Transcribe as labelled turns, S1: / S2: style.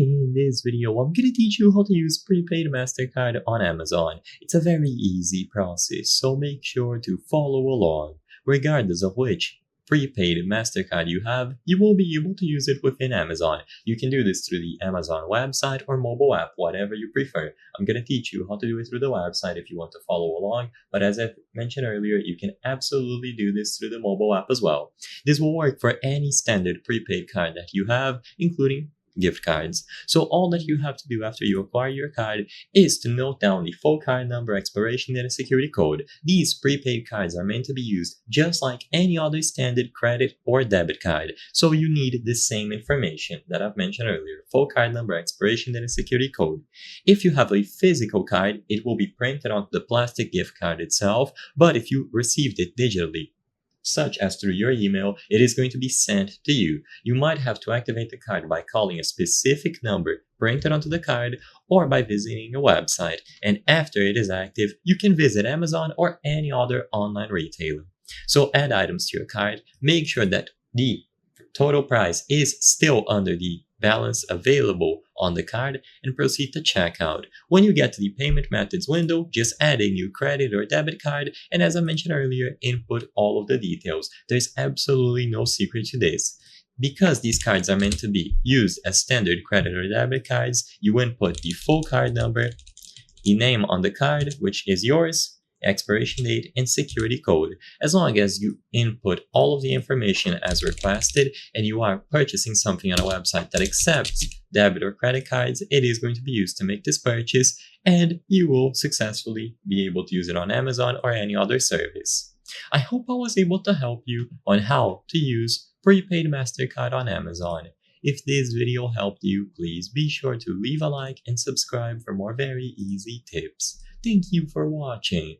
S1: In this video, I'm gonna teach you how to use prepaid MasterCard on Amazon. It's a very easy process, so make sure to follow along. Regardless of which prepaid MasterCard you have, you will be able to use it within Amazon. You can do this through the Amazon website or mobile app, whatever you prefer. I'm gonna teach you how to do it through the website if you want to follow along, but as I mentioned earlier, you can absolutely do this through the mobile app as well. This will work for any standard prepaid card that you have, including gift cards. So all that you have to do after you acquire your card is to note down the full card number, expiration, and a security code. These prepaid cards are meant to be used just like any other standard credit or debit card. So you need the same information that I've mentioned earlier: full card number, expiration, and a security code. If you have a physical card, it will be printed onto the plastic gift card itself, but if you received it digitally, such as through your email, it is going to be sent to you. You might have to activate the card by calling a specific number printed onto the card or by visiting a website. And after it is active, you can visit Amazon or any other online retailer. So add items to your card, make sure that the total price is still under the balance available on the card, and proceed to checkout. When you get to the payment methods window, just add a new credit or debit card, and as I mentioned earlier, input all of the details. There's absolutely no secret to this. Because these cards are meant to be used as standard credit or debit cards, you input the full card number, the name on the card, which is yours, expiration date, and security code. As long as you input all of the information as requested and you are purchasing something on a website that accepts debit or credit cards, it is going to be used to make this purchase, and you will successfully be able to use it on Amazon or any other service. I hope I was able to help you on how to use prepaid MasterCard on Amazon. If this video helped you, please be sure to leave a like and subscribe for more very easy tips. Thank you for watching.